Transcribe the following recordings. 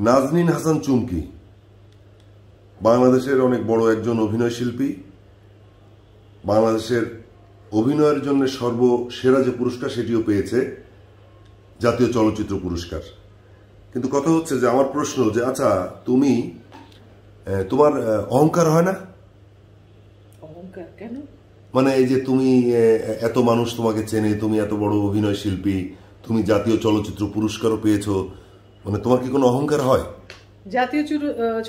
নাজনীন হাসান চুমকি বাংলাদেশের অনেক বড় একজন অভিনয় শিল্পী। বাংলাদেশের অভিনয়ের জন্য সর্বসেরা যে পুরস্কার সেটিও পেয়েছে, জাতীয় চলচ্চিত্র পুরস্কার। কিন্তু কথা হচ্ছে যে আমার প্রশ্ন যে আচ্ছা, তুমি তোমার অহংকার হয় না? অহংকার কেন? মানে এই যে তুমি এত মানুষ তোমাকে চেনে, তুমি এত বড় অভিনয় শিল্পী, তুমি জাতীয় চলচ্চিত্র পুরস্কারও পেয়েছো, মানে তোমার কি কোনো অহংকার হয়? জাতীয়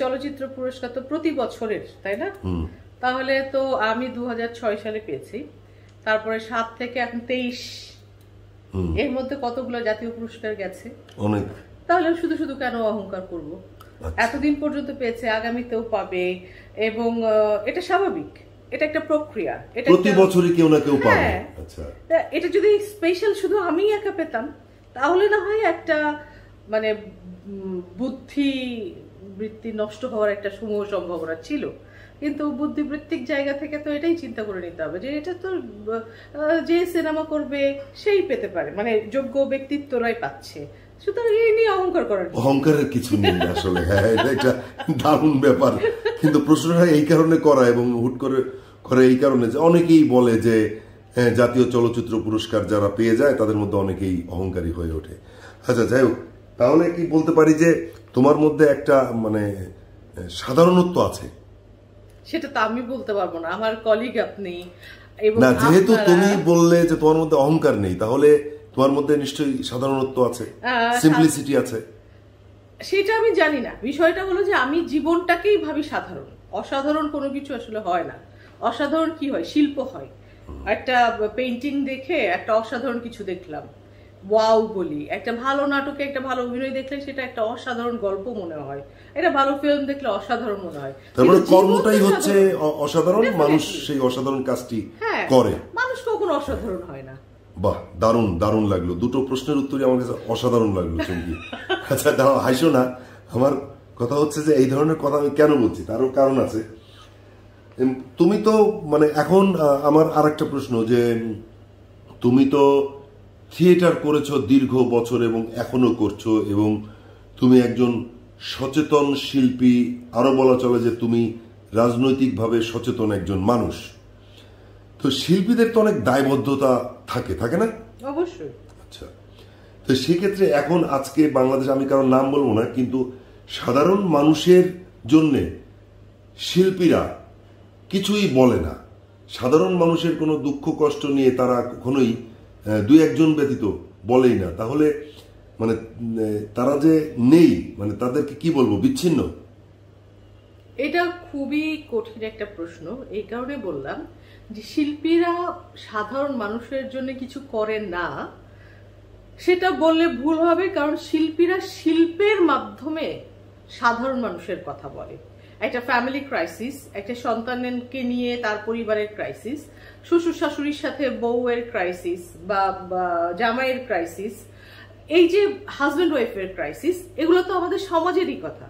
চলচ্চিত্র পুরস্কার তো প্রতি বছরের, তাই না? তাহলে তো আমি 2006 সালে পেয়েছি, তারপরে 7 থেকে এখন 23, এর মধ্যে কতগুলো জাতীয় পুরস্কার গেছে, অনেক। তাহলে শুধু শুধু কেন অহংকার করব? এতদিন পর্যন্ত পেয়েছে, আগামীতেও পাবে, এবং এটা স্বাভাবিক, এটা একটা প্রক্রিয়া। এটা প্রতি বছরই কেউ না কেউ পাবে। আচ্ছা, এটা যদি স্পেশাল শুধু আমি একা পেতাম তাহলে না হয় একটা মানে বুদ্ধিবৃত্তি নষ্ট হওয়ার একটা সমূহ সম্ভাবনা ছিল, কিন্তু বুদ্ধিবৃত্তিক জায়গা থেকে তো এটাই চিন্তা করে নিতে হবে যে এটা তো যে সিনেমা করবে সেই পেতে পারে, মানে যোগ্য ব্যক্তিত্বরাই পাচ্ছে, সুতরাং এই নিয়ে অহংকার করার অহংকারের কিছু নেই আসলে। হ্যাঁ, এটা একটা দারুণ ব্যাপার, কিন্তু প্রশ্নটা এই কারণে করা এবং হুট করে এই কারণে যে অনেকেই বলে যে জাতীয় চলচ্চিত্র পুরস্কার যারা পেয়ে যায় তাদের মধ্যে অনেকেই অহংকারী হয়ে ওঠে। আচ্ছা, যাই হোক, তাহলে কি বলতে পারি যে তোমার মধ্যে একটা মানে সাধারণত্ব আছে? সেটা তো আমি বলতে পারবো না, আমার কলিগ আপনি। না, যেহেতু তুমি বললে যে তোমার মধ্যে অহংকার নেই, তাহলে তোমার মধ্যে নিশ্চয়ই সাধারণত্ব আছে, সিম্পলিসিটি আছে। সেটা আমি জানি না। বিষয়টা হলো যে আমি জীবনটাকেই ভাবি সাধারণ, অসাধারণ কোনো কিছু আসলে হয় না। অসাধারণ কি হয়? শিল্প হয়। একটা পেইন্টিং দেখে একটা অসাধারণ কিছু দেখলাম, ওয়াও বলি। একটা ভালো নাটকে একটা ভালো অভিনয় দেখলে সেটা একটা অসাধারণ গল্প মনে হয়, একটা ভালো ফিল্ম দেখলে অসাধারণ মনে হয়। তারপরে কর্মটাই হচ্ছে অসাধারণ, মানুষ সেই অসাধারণ কাজটি করে। মানুষ কখনো অসাধারণ হয় না। বাহ, দারুণ দারুণ লাগলো। দুটো প্রশ্নের উত্তরই আমার কাছে অসাধারণ লাগলো চুমকি। আচ্ছা, দাও, হাসো না। আমার কথা হচ্ছে যে এই ধরনের কথা আমি কেন বলছি তারও কারণ আছে। তুমি তো মানে এখন আমার আরেকটা প্রশ্ন যে তুমি তো থিয়েটার করেছো দীর্ঘ বছর এবং এখনো করছো, এবং তুমি একজন সচেতন শিল্পী, আরো বলা চলে যে তুমি রাজনৈতিকভাবে সচেতন একজন মানুষ। তো শিল্পীদের তো অনেক দায়বদ্ধতা থাকে না? অবশ্যই। আচ্ছা, তো সেক্ষেত্রে এখন আজকে বাংলাদেশে, আমি কারণ নাম বলবো না, কিন্তু সাধারণ মানুষের জন্য শিল্পীরা কিছুই বলে না। সাধারণ মানুষের কোনো দুঃখ কষ্ট নিয়ে তারা কখনোই দুই একজন ব্যতীত বলেই না। তাহলে মানে তারা যে নেই, মানে তাদেরকে কি বলবো, বিচ্ছিন্ন? এটা খুবই কঠিন একটা প্রশ্ন। এই কারণে বললাম যে শিল্পীরা সাধারণ মানুষের জন্য কিছু করেন না, সেটা বললে ভুল হবে। কারণ শিল্পীরা শিল্পের মাধ্যমে সাধারণ মানুষের কথা বলে। একটা ফ্যামিলি ক্রাইসিস, একটা সন্তানকে নিয়ে তার পরিবারের ক্রাইসিস, শ্বশুর শাশুড়ির সাথে বউয়ের ক্রাইসিস বা জামাইয়ের ক্রাইসিস, এই যে হাজব্যান্ড ওয়াইফের ক্রাইসিস, এগুলো তো আমাদের সমাজেরই কথা।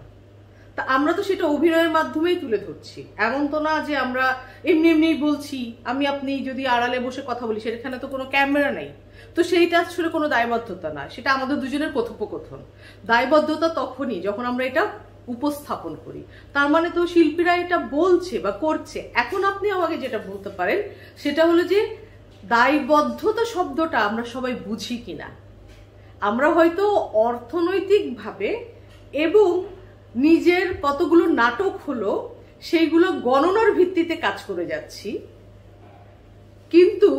তা আমরা তো সেটা অভিনয়ের মাধ্যমেই তুলে ধরছি। এমন তো না যে আমরা এমনি এমনি বলছি। আমি আপনি যদি আড়ালে বসে কথা বলি, সেখানে তো কোনো ক্যামেরা নেই, তো সেইটা আসলে কোনো দায়বদ্ধতা না, সেটা আমাদের দুজনের কথোপকথন। দায়বদ্ধতা তখনই যখন আমরা এটা উপস্থাপন করি। তার মানে তো শিল্পীরা এটা বলছে বা করছে। এখন আপনি আমাকে যেটা বলতে পারেন সেটা হলো যে দায়বদ্ধতা শব্দটা আমরা সবাই বুঝি কিনা। আমরা হয়তো অর্থনৈতিকভাবে এবং নিজের কতগুলো নাটক হলো সেইগুলো গণনার ভিত্তিতে কাজ করে যাচ্ছি, কিন্তু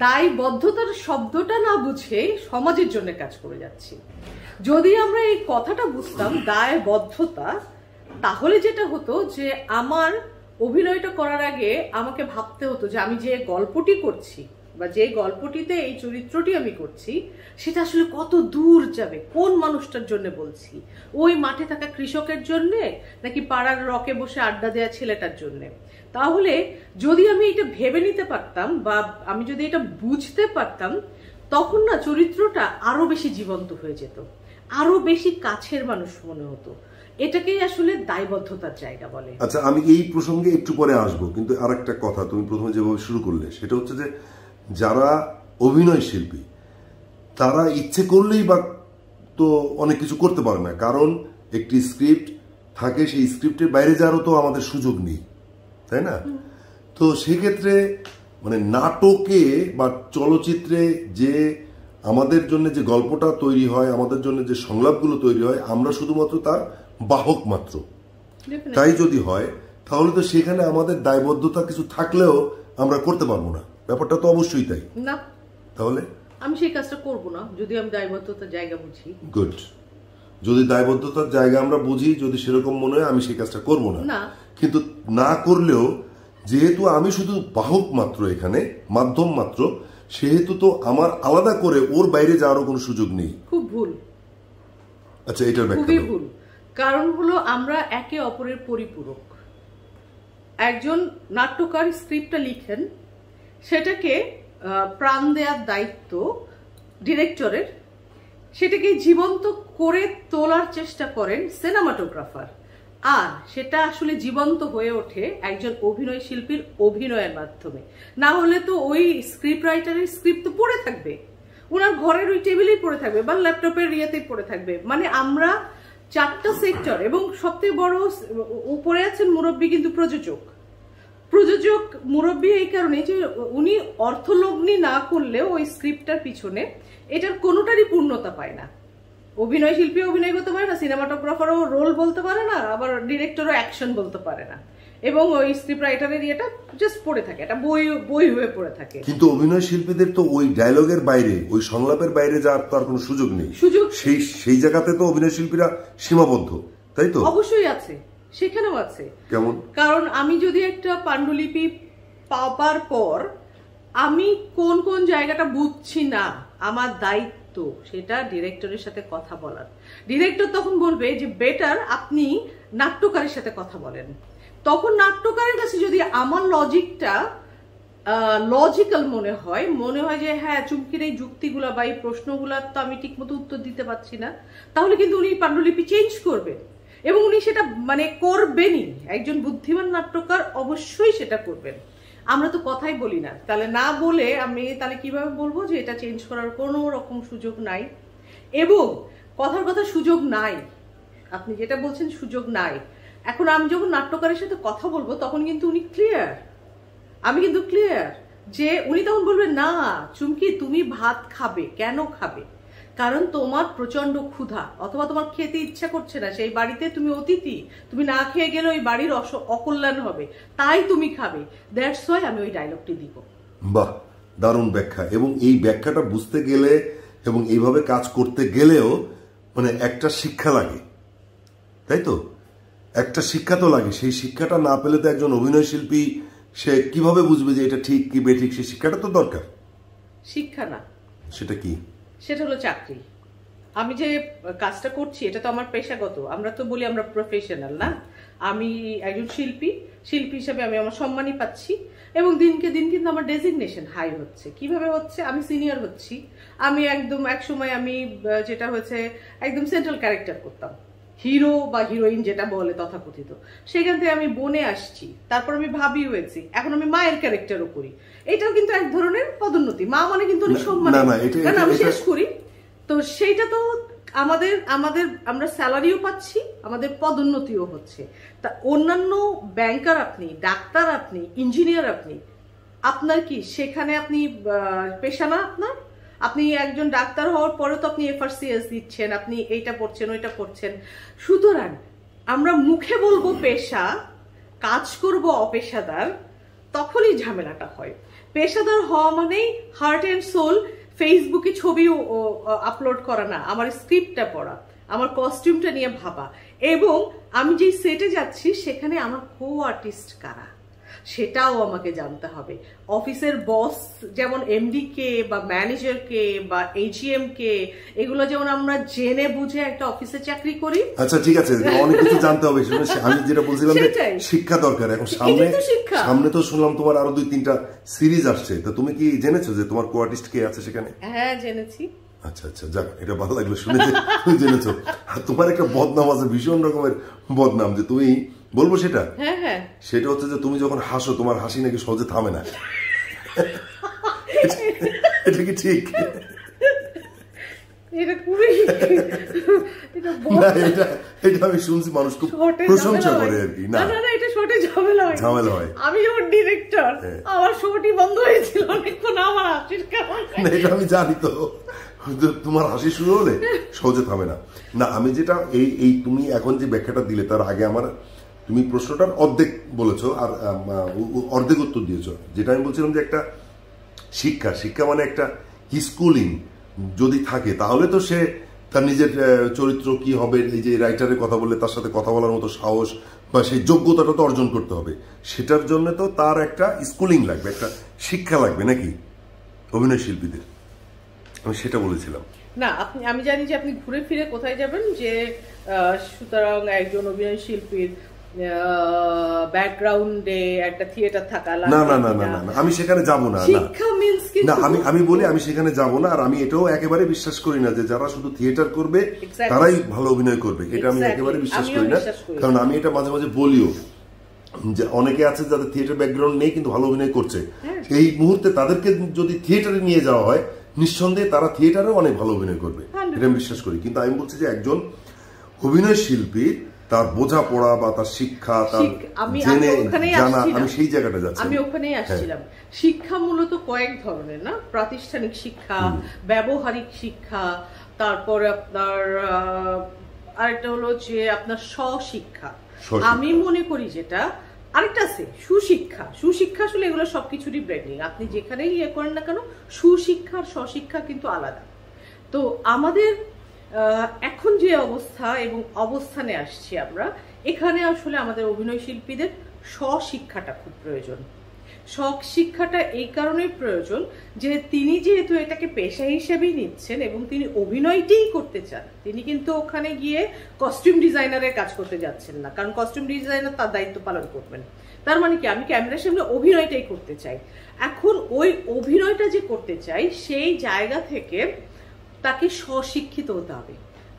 দায়বদ্ধতার শব্দটা না বুঝে সমাজের জন্য কাজ করে যাচ্ছি। যদি আমরা এই কথাটা বুঝতাম, দায়বদ্ধতা, তাহলে যেটা হতো যে আমার অভিনয়টা করার আগে আমাকে ভাবতে হতো যে আমি যে গল্পটি করছি বা যে গল্পটিতে এই চরিত্রটি আমি করছি সেটা আসলে কত দূর যাবে, কোন মানুষটার জন্য বলছি, ওই মাঠে থাকা কৃষকের জন্য নাকি পাড়ার রকে বসে আড্ডা দেওয়া ছেলেটার জন্য। তাহলে যদি আমি এটা ভেবে নিতে পারতাম বা আমি যদি এটা বুঝতে পারতাম, তখন না চরিত্রটা আরো বেশি জীবন্ত হয়ে যেত, আরো বেশি কাছের মানুষ মনে হতো। এটাকেই আসলে দায়বদ্ধতার জায়গা বলে। আচ্ছা, আমি এই প্রসঙ্গে একটু পরে আসবো, কিন্তু আরেকটা কথা তুমি প্রথমে যেভাবে শুরু করলে সেটা হচ্ছে যে যারা অভিনয় শিল্পী তারা ইচ্ছে করলেই বা তো অনেক কিছু করতে পারে না, কারণ একটি স্ক্রিপ্ট থাকে, সেই স্ক্রিপ্টের বাইরে যাওয়ারও তো আমাদের সুযোগ নেই, তাই না? তো সেক্ষেত্রে মানে নাটকে বা চলচ্চিত্রে যে আমাদের জন্য যে গল্পটা তৈরি হয়, আমাদের জন্য যে সংলাপগুলো তৈরি হয়, আমরা শুধুমাত্র তার বাহক মাত্র। তাই যদি হয় তাহলে তো সেখানে আমাদের দায়বদ্ধতা কিছু থাকলেও আমরা করতে পারবো না। ব্যাপারটা তো অবশ্যই তাই না। তাহলে আমি সেই কাজটা করব না যদি আমি দায়বদ্ধতার জায়গা বুঝি। গুড, যদি দায়বদ্ধতার জায়গা আমরা বুঝি, যদি সেরকম মনে হয়, আমি সেই কাজটা করব না। কিন্তু না করলেও যেহেতু আমি শুধু বাহক মাত্র, এখানে মাধ্যম মাত্র, সেহেতু তো আমার আলাদা করে ওর বাইরে যাওয়ারও কোনো সুযোগ নেই। খুব ভুল। আচ্ছা, এটার ব্যাখ্যা খুবই ভুল। কারণ হলো আমরা একে অপরের পরিপূরক। একজন নাট্যকার স্ক্রিপ্টটা লিখেন, সেটাকে প্রাণ দেওয়ার দায়িত্ব ডিরেক্টরের, সেটাকে জীবন্ত করে তোলার চেষ্টা করেন সিনেমাটোগ্রাফার, আর সেটা আসলে জীবন্ত হয়ে ওঠে একজন অভিনয় শিল্পীর অভিনয়ের মাধ্যমে। না হলে তো ওই স্ক্রিপ্ট রাইটারের স্ক্রিপ্ট তো পড়ে থাকবে, ওনার ঘরের ওই টেবিলেই পড়ে থাকবে বা ল্যাপটপের ইয়েতেই পড়ে থাকবে। মানে আমরা 4টা সেক্টর, এবং সবথেকে বড় উপরে আছেন মুরব্বী, কিন্তু প্রযোজক মুরব্বী এই কারণে যে উনি অর্থলগ্নি না করলেও ওই স্ক্রিপ্টটার পিছনে এটার কোনোটারই পূর্ণতা পায় না। অভিনয় শিল্পী অভিনয় করতে পারে না, সিনেমাটোগ্রাফারও রোল বলতে পারে না, আবার ডিরেক্টরও অ্যাকশন বলতে পারে না, এবং ওই স্ক্রিপ্ট রাইটারের ইয়েটা জাস্ট পড়ে থাকে, এটা বই হয়ে পড়ে থাকে। কিন্তু অভিনয় শিল্পীদের তো ওই ডায়লগের বাইরে, ওই সংলাপের বাইরে যাওয়ার তো আর কোনো সুযোগ নেই। সেই জায়গাতে তো অভিনয় শিল্পীরা সীমাবদ্ধ, তাই তো? অবশ্যই আছে, সেখানেও আছে। কেমন? কারণ আমি যদি একটা পাণ্ডুলিপি পাওয়ার পর আমি কোন কোন জায়গাটা বুঝছি না, আমার দায়িত্ব সেটা ডিরেক্টরের সাথে কথা বলার। ডিরেক্টর তখন বলবে যে বেটার আপনি নাট্যকারের সাথে কথা বলেন। তখন নাট্যকারের কাছে যদি আমার লজিকটা লজিক্যাল মনে হয় যে হ্যাঁ, চুমকির এই যুক্তিগুলা বা এই প্রশ্নগুলার তো আমি ঠিক মতো উত্তর দিতে পারছি না, তাহলে কিন্তু উনি পাণ্ডুলিপি চেঞ্জ করবেন, এবং উনি সেটা মানে করবেনই। একজন বুদ্ধিমান নাট্যকার অবশ্যই সেটা করবেন। আমরা তো কথাই বলি না, তাহলে না বলে আমি তাহলে কিভাবে বলবো যে এটা চেঞ্জ করার কোনো রকম সুযোগ নাই? এবং কথার সুযোগ নাই, আপনি যেটা বলছেন সুযোগ নাই। এখন আমি যখন নাট্যকারের সাথে কথা বলবো তখন কিন্তু উনি ক্লিয়ার, আমি কিন্তু ক্লিয়ার যে উনি তখন বলবেন না চুমকি তুমি ভাত খাবে, কেন খাবে? কারণ তোমার প্রচন্ড ক্ষুধা, অথবা তোমার খেতে ইচ্ছা করছে না, সেই বাড়িতে তুমি অতিথি, তুমি না খেয়ে গেলে ওই বাড়ির অকল্যাণ হবে, তাই তুমি খাবে। দ্যাটস ওয়াই আমি ওই ডায়লগটি দিব। বাহ, দারুণ ব্যাখ্যা। এবং এই ব্যাখ্যাটা বুঝতে গেলে এবং এইভাবে কাজ করতে গেলেও মানে একটা শিক্ষা লাগে, তাই তো? একটা শিক্ষা তো লাগে। সেই শিক্ষাটা না পেলে তো একজন অভিনয় শিল্পী সে কিভাবে বুঝবে যে এটা ঠিক কি বেঠিক? সেই শিক্ষাটা তো দরকার। শিক্ষা না, সেটা কি? সেটা হলো চাকরি। আমি যে কাজটা করছি এটা তো আমার পেশাগত, আমরা তো বলি আমরা প্রফেশনাল না। আমি একজন শিল্পী হিসেবে আমি আমার সম্মানই পাচ্ছি, এবং দিনকে দিন কিন্তু আমার ডেজিগনেশন হাই হচ্ছে। কিভাবে হচ্ছে? আমি সিনিয়র হচ্ছি। আমি একদম এক সময় আমি যেটা হয়েছে একদম সেন্ট্রাল ক্যারেক্টার করতাম, হিরো বা হিরোইন যেটা বলে তথাকথিত, সেখান থেকে আমি বনে আসছি, তারপর আমি ভাবি হয়েছি, এখন আমি মায়ের ক্যারেক্টারও করি। এটাও কিন্তু এক ধরনের পদোন্নতি। মা মানে কিন্তু অনেক সম্মান। আমি শেষ করি তো সেইটা তো আমরা স্যালারিও পাচ্ছি, আমাদের পদোন্নতিও হচ্ছে। তা অন্যান্য ব্যাংকার আপনি, ডাক্তার আপনি, ইঞ্জিনিয়ার আপনি, আপনার কি সেখানে আপনি পেশা না আপনার? আপনি একজন ডাক্তার হওয়ার পরে তো আপনি FRCS দিচ্ছেন, আপনি এইটা পড়ছেন ওইটা পড়ছেন। সুতরাং আমরা মুখে বলবো পেশা, কাজ করব অপেশাদার, তখনই ঝামেলাটা হয়। পেশাদার হওয়া মানেই হার্ট অ্যান্ড সোল ফেসবুকে ছবি আপলোড করা না, আমার স্ক্রিপ্টটা পড়া, আমার কস্টিউমটা নিয়ে ভাবা, এবং আমি যেই সেটে যাচ্ছি সেখানে আমার কো আর্টিস্ট কারা সেটাও আমাকে জানতে হবে। অফিসের বস যেমন MD কে বা ম্যানেজার কে বা AGM কে, এগুলো যেমন আমরা জেনে বুঝে একটা অফিসে চাকরি করি। আচ্ছা ঠিক আছে, অনেক কিছু জানতে হবে। আমি যেটা বলছিলাম যে শিক্ষা দরকার। এখন সামনে তো শুনলাম তোমার আরো 2-3টা সিরিজ আসছে, তো তুমি কি জেনেছো যে তোমার কো আর্টিস্ট কে আছে সেখানে? হ্যাঁ জেনেছি। আচ্ছা আচ্ছা, যাক, এটা ভালো লাগলো শুনে যে তুমি জেনেছো। আর তোমার একটা বদনাম আছে, ভীষণ রকমের বদনাম, যে তুমি বলবো সেটা? হ্যাঁ হ্যাঁ, সেটা হচ্ছে যে তুমি যখন হাসো তোমার হাসি নাকি সহজে থামে না। এটা কি ঠিক? এটা খুবই এটা আমি শুনছি মানুষ খুব প্রশংসা করে আর কি। না না, এটা শর্টে ঝামেলা হয়। আমি যখন ডিরেক্টর, আমার শর্টই বন্ধ হয়েছিল অনেকক্ষণ, আমার হাসির কারণে। এটা আমি জানি তো, তোমার হাসি শুরু হলে সহজে থামে না। না, আমি যেটা এই তুমি এখন যে ব্যাখ্যাটা দিলে তার আগে আমার, তুমি প্রশ্নটার অর্ধেক বলেছো আর অর্ধেক উত্তর দিয়েছো। যেটা আমি বলছিলাম যে একটা শিক্ষা মানে একটা স্কুলিং যদি থাকে, তাহলে তো সে তার নিজের চরিত্র কি হবে, এই যে রাইটারের কথা বললে তার সাথে কথা বলার মতো সাহস বা সেই যোগ্যতাটা তো অর্জন করতে হবে। সেটার জন্য তো তার একটা স্কুলিং লাগবে, একটা শিক্ষা লাগবে নাকি অভিনয় শিল্পীদের? আমি সেটা বলেছিলাম। না, আমি জানি যে আপনি ঘুরে ফিরে কোথায় যাবেন, যে সুতরাং একজন অভিনয় শিল্পীর ব্যাকগ্রাউন্ডে একটা থিয়েটার থাকা লাগবে। না না না না না, আমি সেখানে যাব না। শিক্ষা মিন্স কি? না, আমি বলি আমি সেখানে যাব না। আর আমি এটাও একেবারে বিশ্বাস করি না যে যারা শুধু থিয়েটার করবে তারাই ভালো অভিনয় করবে, এটা আমি একেবারে বিশ্বাস করি না। কারণ আমি এটা মাঝে মাঝে বলিও যে অনেকে আছে যাদের থিয়েটার ব্যাকগ্রাউন্ড নেই কিন্তু ভালো অভিনয় করছে, এই মুহূর্তে তাদেরকে যদি থিয়েটারে নিয়ে যাওয়া হয় নিঃসন্দেহে তারা থিয়েটারেও অনেক ভালো অভিনয় করবে, এটা আমি বিশ্বাস করি। কিন্তু আমি বলছি যে একজন অভিনয় শিল্পী তার বোঝাপড়া বা তার শিক্ষা, তার জেনে জানা, আমি সেই জায়গাটা যাচ্ছি। আমি ওখানেই আসছিলাম। শিক্ষা মূলত কয়েক ধরনের, না? প্রাতিষ্ঠানিক শিক্ষা, ব্যবহারিক শিক্ষা, তারপরে আপনার আরেকটা হলো যে আপনার স্বশিক্ষা। আমি মনে করি যেটা আরেকটা আছে সুশিক্ষা। সুশিক্ষা আসলে এগুলো সবকিছুরই ব্র্যান্ডিং, আপনি যেখানেই ইয়ে করেন না কেন, সুশিক্ষা আর স্বশিক্ষা কিন্তু আলাদা। তো আমাদের এখন যে অবস্থা এবং অবস্থানে আসছি আমরা, এখানে আসলে আমাদের অভিনয় শিল্পীদের স্বশিক্ষাটা খুব প্রয়োজন। স্বশিক্ষাটা এই কারণে প্রয়োজন যে তিনি যেহেতু এটাকে পেশা হিসেবেই নিচ্ছেন এবং তিনি অভিনয়টাই করতে চান, তিনি কিন্তু ওখানে গিয়ে কস্টিউম ডিজাইনারের কাজ করতে যাচ্ছেন না, কারণ কস্টিউম ডিজাইনার তার দায়িত্ব পালন করবেন। তার মানে কি, আমি ক্যামেরার সামনে অভিনয়টাই করতে চাই। এখন ওই অভিনয়টা যে করতে চাই, সেই জায়গা থেকে তাকে স্বশিক্ষিত হতে হবে।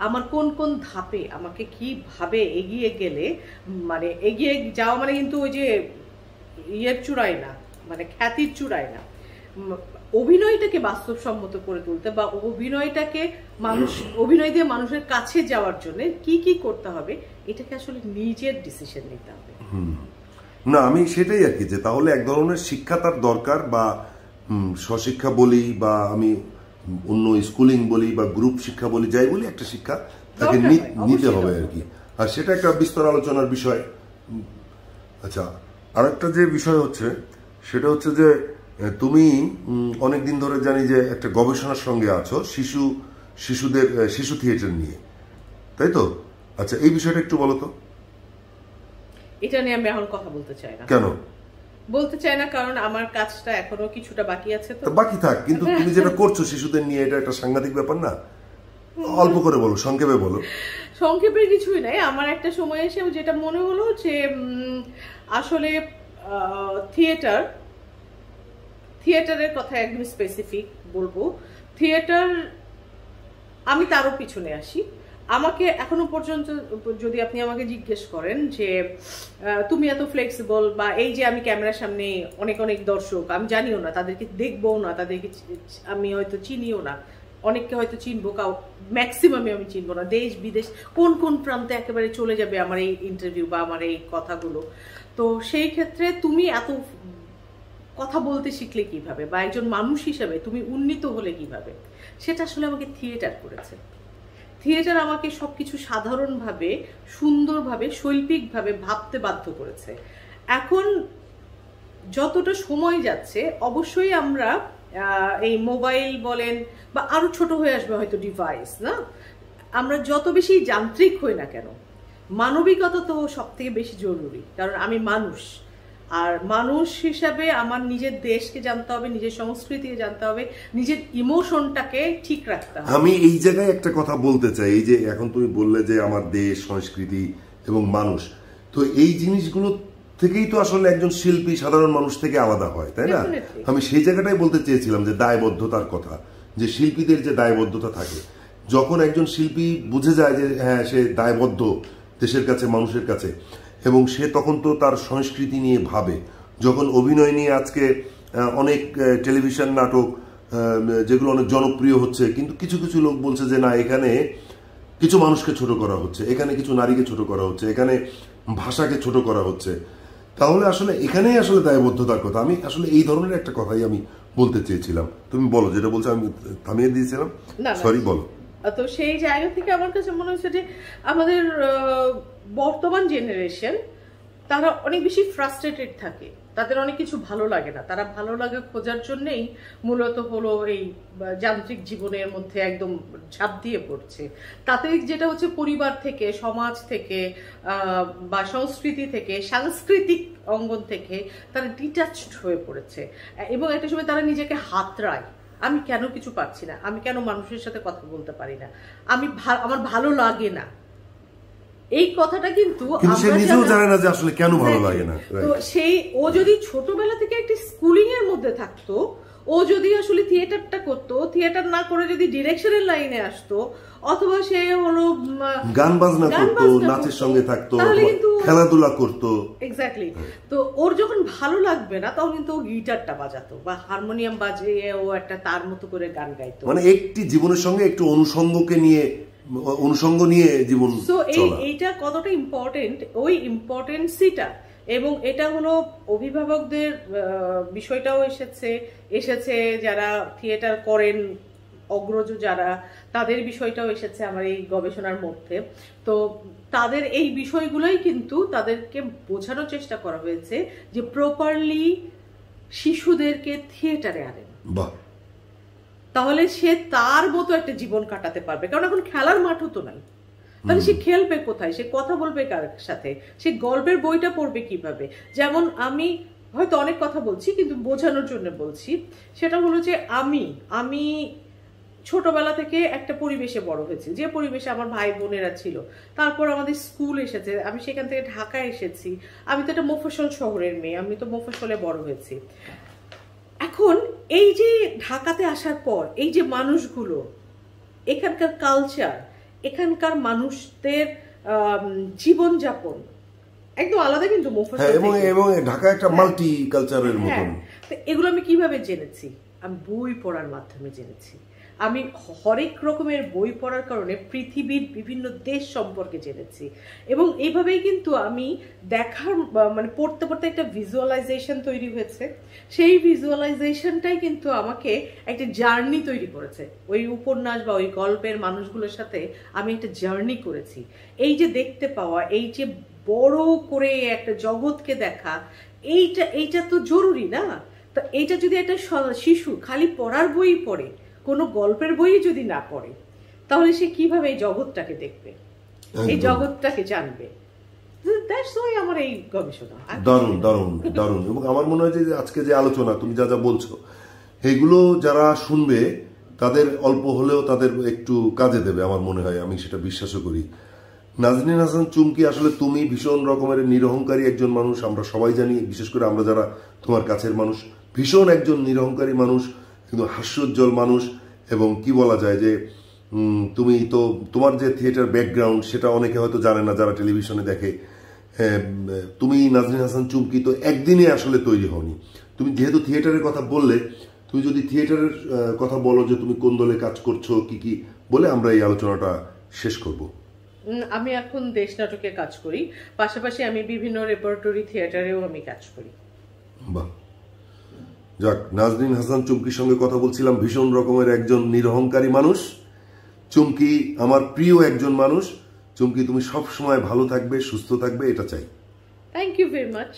আমার কোন কোন ধাপে আমাকে কিভাবে এগিয়ে গেলে, মানে এগিয়ে যাওয়া মানে কিন্তু ওই যে ইয়ের চূড়ায় না, মানে খ্যাতির চূড়ায় না, অভিনয়টাকে বাস্তবসম্মত করে তুলতে বা অভিনয়টাকে অভিনয় দিয়ে মানুষের কাছে যাওয়ার জন্য কি কি করতে হবে, এটাকে আসলে নিজের ডিসিশন নিতে হবে। না, আমি সেটাই আর কি, যে তাহলে এক ধরনের শিক্ষা তার দরকার, বা স্বশিক্ষা বলি বা আমি অন্য স্কুলিং বলি বা গ্রুপ শিক্ষা বলি, যাই বলি, একটা শিক্ষা তাকে নিতে হবে আর কি। আর সেটা একটা বিস্তর আলোচনার বিষয়। আচ্ছা, আরেকটা যে বিষয় হচ্ছে সেটা হচ্ছে যে তুমি অনেকদিন ধরে জানি যে একটা গবেষণার সঙ্গে আছো শিশুদের শিশু থিয়েটার নিয়ে, তাই তো? আচ্ছা, এই বিষয়টা একটু বলো তো। এটা নিয়ে আমি এখন কথা বলতে চাই না। কেন বলতে চাই না? কারণ আমার কাজটা এখনো কিছুটা বাকি আছে। তো বাকি থাক, কিন্তু তুমি যেটা করছো শিশুদের নিয়ে, এটা একটা সাংঘাতিক ব্যাপার না? অল্প করে বলো, সংক্ষেপে বলো। সংক্ষেপের কিছুই নাই। আমার একটা সময় এসে যেটা মনে হলো যে আসলে থিয়েটারের কথা একদম স্পেসিফিক বলবো। থিয়েটার, আমি তারও পিছনে আসি। আমাকে এখনো পর্যন্ত যদি আপনি আমাকে জিজ্ঞেস করেন যে তুমি এত ফ্লেক্সিবল, বা এই যে আমি ক্যামেরার সামনে অনেক অনেক দর্শক, আমি জানিও না, তাদেরকে দেখবও না, তাদেরকে আমি হয়তো চিনিও না, অনেককে হয়তো চিনবো, ম্যাক্সিমামে আমি চিনবো না, দেশ বিদেশ কোন কোন প্রান্তে একেবারে চলে যাবে আমার এই ইন্টারভিউ বা আমার এই কথাগুলো। তো সেই ক্ষেত্রে তুমি এত কথা বলতে শিখলে কিভাবে, বা একজন মানুষ হিসাবে তুমি উন্নীত হলে কিভাবে, সেটা আসলে আমাকে থিয়েটার করেছে। থিয়েটার আমাকে সবকিছু সাধারণভাবে, সুন্দরভাবে, শৈল্পিকভাবে ভাবতে বাধ্য করেছে। এখন যতটা সময় যাচ্ছে, অবশ্যই আমরা এই মোবাইল বলেন বা আরো ছোট হয়ে আসবে হয়তো ডিভাইস, না? আমরা যত বেশি যান্ত্রিক হই না কেন, মানবিকতা তো সব থেকে বেশি জরুরি। কারণ আমি মানুষ, আর মানুষ হিসাবে আমার নিজের দেশকে জানতে হবে, নিজের সংস্কৃতিকে জানতে হবে, নিজের ইমোশনটাকে ঠিক রাখতে হবে। আমি এই জায়গায় একটা কথা বলতে চাই, এই যে এখন তুমি বললে যে আমার দেশ, সংস্কৃতি এবং মানুষ, তো এই জিনিসগুলো থেকেই তো আসলে একজন শিল্পী সাধারণ মানুষ থেকে আলাদা হয়, তাই না? আমি সেই জায়গাটাই বলতে চেয়েছিলাম যে দায়বদ্ধতার কথা, যে শিল্পীদের যে দায়বদ্ধতা থাকে, যখন একজন শিল্পী বুঝে যায় যে হ্যাঁ সে দায়বদ্ধ দেশের কাছে, মানুষের কাছে, এবং সে তখন তো তার সংস্কৃতি নিয়ে ভাবে। যখন অভিনয় নিয়ে আজকে অনেক টেলিভিশন নাটক যেগুলো অনেক জনপ্রিয় হচ্ছে, কিন্তু কিছু কিছু লোক বলছে যে না, এখানে কিছু মানুষকে ছোট করা হচ্ছে, এখানে কিছু নারীকে ছোট করা হচ্ছে, এখানে ভাষাকে ছোট করা হচ্ছে। তাহলে আসলে এখানেই আসলে দায়বদ্ধতার কথা। আমি আসলে এই ধরনের একটা কথাই আমি বলতে চেয়েছিলাম। তুমি বলো, যেটা বলছো আমি থামিয়ে দিয়েছিলাম, সরি বলো। তো সেই জায়গা থেকে আমার কাছে মনে হচ্ছে যে আমাদের বর্তমান জেনারেশন তারা অনেক বেশি ফ্রাস্ট্রেটেড থাকে, তাদের অনেক কিছু ভালো লাগে না, তারা ভালো লাগা খোঁজার জন্যই মূলত হলো এই যান্ত্রিক জীবনের মধ্যে একদম ঝাঁপ দিয়ে পড়ছে। তাতে যেটা হচ্ছে পরিবার থেকে, সমাজ থেকে বা সংস্কৃতি থেকে, সাংস্কৃতিক অঙ্গন থেকে তারা ডিটাচড হয়ে পড়েছে এবং একটা সময় তারা নিজেকে হাতড়ায়, আমি কেন কিছু পাচ্ছি না, আমি কেন মানুষের সাথে কথা বলতে পারি না, আমার ভালো লাগে না। এই কথাটা কিন্তু সে নিজেও জানে না যে আসলে কেন ভালো লাগে না। তো সেই ও যদি ছোটবেলা থেকে একটা স্কুলিং এর মধ্যে থাকতো, ও যদি আসলে থিয়েটারটা করতো, থিয়েটার না করে যদি ডিরেকশনের লাইনে আসতো, অথবা সে হলো গান বাজনা করতো, নাচের সঙ্গে থাকতো, খেলাধুলা করতো, এক্স্যাক্টলি, তো ওর যখন ভালো লাগবে না তখন কিন্তু ও গিটারটা বাজাতো বা হারমোনিয়াম বাজিয়ে ও একটা তার মতো করে গান গাইতো। মানে একটি জীবনের সঙ্গে একটু অনুষঙ্গ নিয়ে জীবন চলা। এইটা কতটা ইম্পর্টেন্ট, ওই ইম্পর্টেন্সিটা, এবং এটা হলো অভিভাবকদের বিষয়টাও এসেছে যারা থিয়েটার করেন, অগ্রজ যারা, তাদের বিষয়টাও এসেছে আমার এই গবেষণার মধ্যে। তো তাদের এই বিষয়গুলোই কিন্তু তাদেরকে বোঝানোর চেষ্টা করা হয়েছে যে প্রপারলি শিশুদেরকে থিয়েটারে আনেন, তাহলে সে তার মতো একটা জীবন কাটাতে পারবে। কারণ এখন খেলার মাঠও তো নাই, তাহলে সে খেলবে কোথায়, সে কথা বলবে কার সাথে, সে গল্পের বইটা পড়বে কিভাবে? যেমন আমি হয়তো অনেক কথা বলছি কিন্তু বোঝানোর জন্য বলছি, সেটা হলো যে আমি ছোটবেলা থেকে একটা পরিবেশে বড় হয়েছি, যে পরিবেশে আমার ভাই বোনেরা ছিল, তারপর আমাদের স্কুল এসেছে, আমি সেখান থেকে ঢাকায় এসেছি, আমি তো একটা মফস্বল শহরের মেয়ে, আমি তো মফস্বলে বড় হয়েছি। এখন এই যে ঢাকাতে আসার পর এই যে মানুষগুলো, এখানকার কালচার, এখানকার মানুষদের জীবনযাপন একদম আলাদা, কিন্তু এবং ঢাকা একটা মাল্টি কালচারের মতন। এগুলো আমি কিভাবে জেনেছি? আমি বই পড়ার মাধ্যমে জেনেছি। আমি হরেক রকমের বই পড়ার কারণে পৃথিবীর বিভিন্ন দেশ সম্পর্কে জেনেছি, এবং এইভাবেই কিন্তু আমি দেখার মানে পড়তে পড়তে একটা ভিজুয়ালাইজেশন তৈরি হয়েছে। সেই ভিজুয়ালাইজেশনটাই কিন্তু আমাকে একটা জার্নি তৈরি করেছে। ওই উপন্যাস বা ওই গল্পের মানুষগুলোর সাথে আমি একটা জার্নি করেছি। এই যে দেখতে পাওয়া, এই যে বড় করে একটা জগৎকে দেখা, এইটা তো জরুরি না? তো এইটা যদি একটা শিশু খালি পড়ার বই পড়ে, কোনো গল্পের বই যদি না পড়ে, তাহলে সে কিভাবে এই জগৎটাকে দেখবে, এই জগৎটাকে জানবে? আমার এই গবেষণা দারুণ দারুণ দারুণ। এবং আমার মনে হয় যে আজকে যে আলোচনা তুমি যা যা বলছো, এগুলো যারা শুনবে তাদের অল্প হলেও তাদের একটু কাজে দেবে আমার মনে হয়, আমি সেটা বিশ্বাসও করি। নাজনীন হাসান চুমকি, আসলে তুমি ভীষণ রকমের নিরহংকারী একজন মানুষ, আমরা সবাই জানি, বিশেষ করে আমরা যারা তোমার কাছের মানুষ। ভীষণ একজন নিরহংকারী মানুষ, কিন্তু হাস্যোজ্জ্বল মানুষ। এবং কি বলা যায় যে তুমি তো তোমার যে থিয়েটার ব্যাকগ্রাউন্ড সেটা অনেকে হয়তো জানে না যারা টেলিভিশনে দেখে। তুমি নাজনীন হাসান চুমকি তো একদিনে আসলে তৈরি হওনি। তুমি যেহেতু থিয়েটারের কথা বললে, তুমি যদি থিয়েটারের কথা বলো যে তুমি কোন দলে কাজ করছো, কি কি বলে আমরা এই আলোচনাটা শেষ করব। আমি এখন দেশ নাটকে কাজ করি, পাশাপাশি আমি বিভিন্ন রেপার্টরি থিয়েটারেও আমি কাজ করি। বাহ, যাক, নাজনীন হাসান চুমকির সঙ্গে কথা বলছিলাম। ভীষণ রকমের একজন নিরহংকারী মানুষ। চুমকি আমার প্রিয় একজন মানুষ। চুমকি, তুমি সব সময় ভালো থাকবে, সুস্থ থাকবে, এটা চাই। Thank you very much.